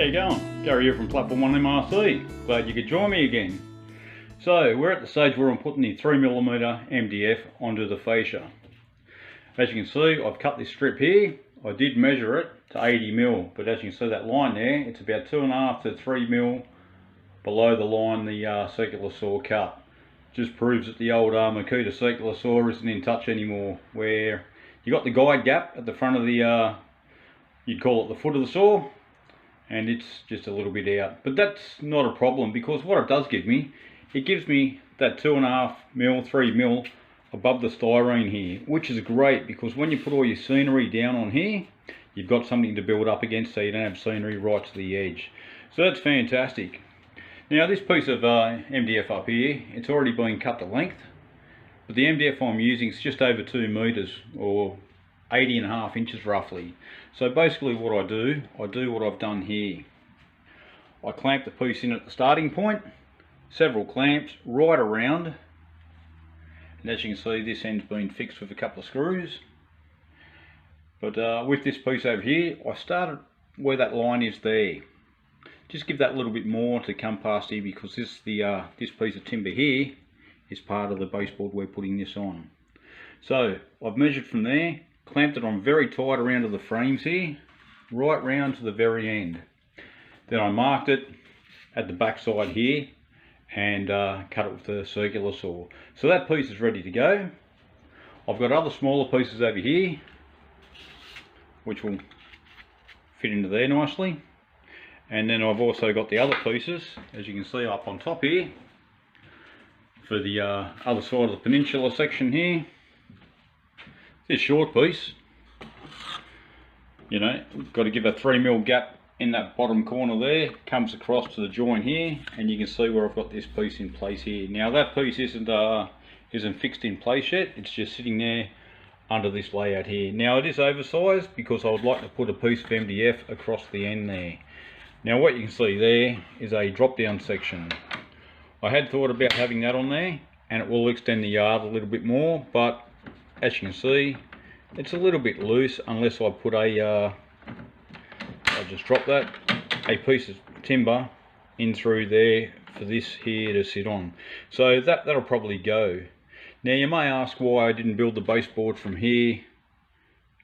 How you going? Gary here from Platform 1 MRC. Glad you could join me again. So we're at the stage where I'm putting the 3mm MDF onto the fascia. As you can see, I've cut this strip here. I did measure it to 80mm, but as you can see that line there, it's about 2.5 to 3mm below the line the circular saw cut. Just proves that the old Makita circular saw isn't in touch anymore, where you got the guide gap at the front of the, you'd call it the foot of the saw, and it's just a little bit out. But that's not a problem, because what it does give me, it gives me that 2.5mm, 3mm above the styrene here, which is great, because when you put all your scenery down on here, you've got something to build up against, so you don't have scenery right to the edge. So that's fantastic. Now this piece of MDF up here, it's already been cut to length, but the MDF I'm using is just over 2 meters, or 80.5 inches roughly. So basically what I do what I've done here. I clamp the piece in at the starting point, several clamps right around, and as you can see this end's been fixed with a couple of screws. But with this piece over here, I started where that line is there. Just give that a little bit more to come past here, because this piece of timber here is part of the baseboard we're putting this on. So I've measured from there, clamped it on very tight around to the frames here, right round to the very end. Then I marked it at the back side here and cut it with the circular saw. So that piece is ready to go. I've got other smaller pieces over here which will fit into there nicely, and then I've also got the other pieces, as you can see up on top here, for the other side of the peninsula section here. This short piece, you know, got to give a 3mm gap in that bottom corner there, comes across to the joint here, and you can see where I've got this piece in place here. Now that piece isn't fixed in place yet, it's just sitting there under this layout here. Now it is oversized because I would like to put a piece of MDF across the end there. Now what you can see there is a drop down section. I had thought about having that on there, and it will extend the yard a little bit more, but as you can see, it's a little bit loose unless I put I'll just drop that, a piece of timber in through there for this here to sit on. So that'll probably go. Now you may ask why I didn't build the baseboard from here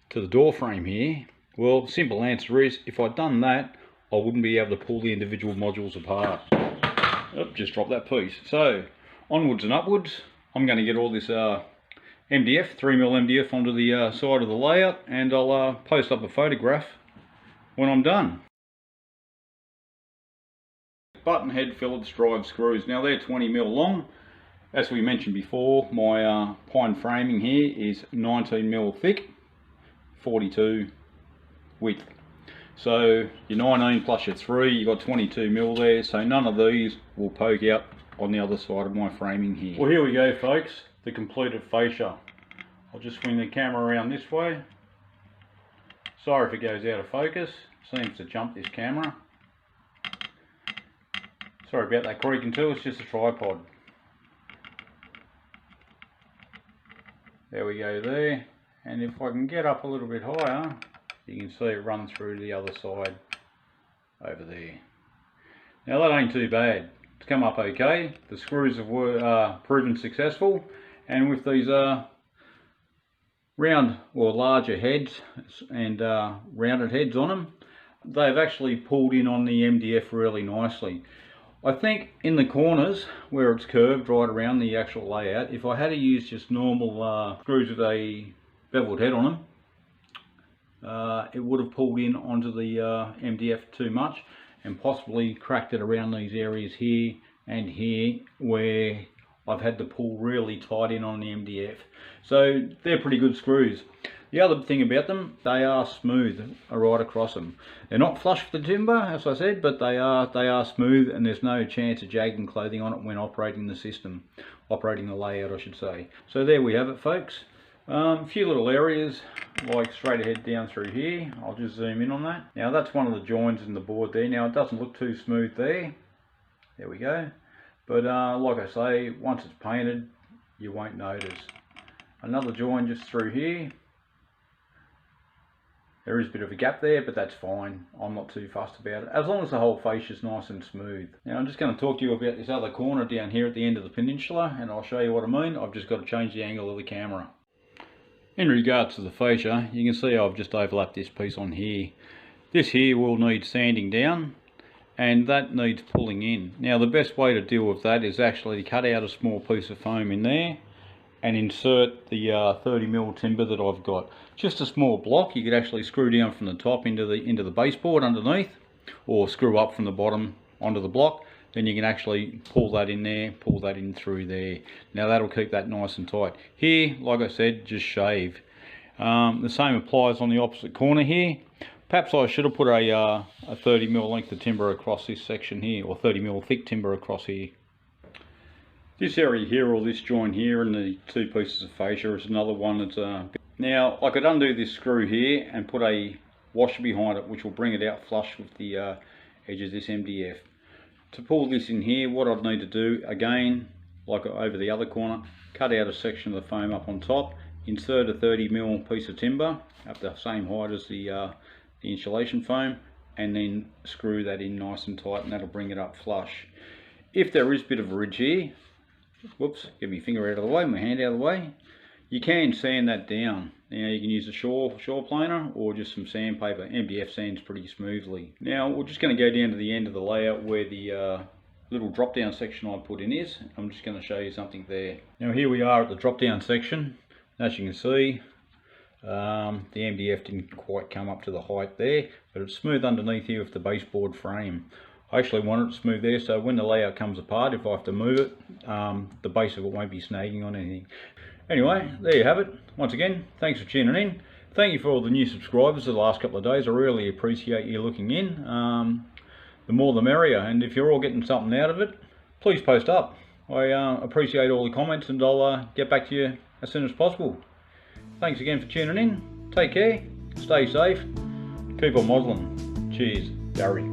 to the door frame here. Well, the simple answer is, if I'd done that, I wouldn't be able to pull the individual modules apart. Oop, just drop that piece. So onwards and upwards, I'm going to get all this MDF, 3mm MDF onto the side of the layout, and I'll post up a photograph when I'm done. Button head Phillips drive screws. Now they're 20mm long. As we mentioned before, my pine framing here is 19mm thick, 42 width. So your 19 plus your 3, you've got 22mm there, so none of these will poke out on the other side of my framing here. Well, here we go folks, the completed fascia. I'll just swing the camera around this way. Sorry if it goes out of focus, seems to jump this camera. Sorry about that creaking too, it's just a tripod. There we go there, and if I can get up a little bit higher, you can see it run through the other side over there. Now that ain't too bad, it's come up okay. The screws have proven successful, and with these round or larger heads and rounded heads on them, they've actually pulled in on the MDF really nicely. I think in the corners where it's curved right around the actual layout, if I had to use just normal screws with a beveled head on them, it would have pulled in onto the MDF too much and possibly cracked it around these areas here and here where I've had to pull really tight in on the MDF. So they're pretty good screws. The other thing about them, they are smooth right across them. They're not flush with the timber, as I said, but they are smooth, and there's no chance of jagging clothing on it when operating the system, operating the layout I should say. So there we have it folks. A few little areas like straight ahead down through here. I'll just zoom in on that. Now that's one of the joins in the board there. Now it doesn't look too smooth there. There we go. But like I say, once it's painted, you won't notice. Another join just through here. There is a bit of a gap there, but that's fine. I'm not too fussed about it, as long as the whole fascia is nice and smooth. Now I'm just going to talk to you about this other corner down here at the end of the peninsula, and I'll show you what I mean. I've just got to change the angle of the camera. In regards to the fascia, you can see I've just overlapped this piece on here. This here will need sanding down, and that needs pulling in. Now the best way to deal with that is actually to cut out a small piece of foam in there and insert the 30mm timber that I've got. Just a small block. You could actually screw down from the top into the baseboard underneath, or screw up from the bottom onto the block. Then you can actually pull that in there, pull that in through there. Now that'll keep that nice and tight. Here, like I said, just shave. The same applies on the opposite corner here. Perhaps I should have put a 30mm length of timber across this section here, or 30mm thick timber across here. This area here, or this joint here, and the two pieces of fascia is another one that's now I could undo this screw here and put a washer behind it, which will bring it out flush with the edge of this MDF. To pull this in here, what I'd need to do, again, like over the other corner, cut out a section of the foam up on top, insert a 30mm piece of timber up the same height as the insulation foam, and then screw that in nice and tight, and that'll bring it up flush. If there is a bit of a ridge here, whoops, get my finger out of the way, my hand out of the way, you can sand that down. Now you can use a shore planer or just some sandpaper. MDF sands pretty smoothly. Now we're just going to go down to the end of the layout where the little drop down section I put in is. I'm just going to show you something there. Now here we are at the drop down section. As you can see, the MDF didn't quite come up to the height there, but it's smooth underneath here with the baseboard frame. I actually want it smooth there, so when the layout comes apart, if I have to move it, the base of it won't be snagging on anything. Anyway, there you have it. Once again, thanks for tuning in. Thank you for all the new subscribers the last couple of days. I really appreciate you looking in. The more the merrier, and if you're all getting something out of it, please post up. I appreciate all the comments, and I'll get back to you as soon as possible. Thanks again for tuning in. Take care, stay safe, keep on modelling. Cheers, Gary.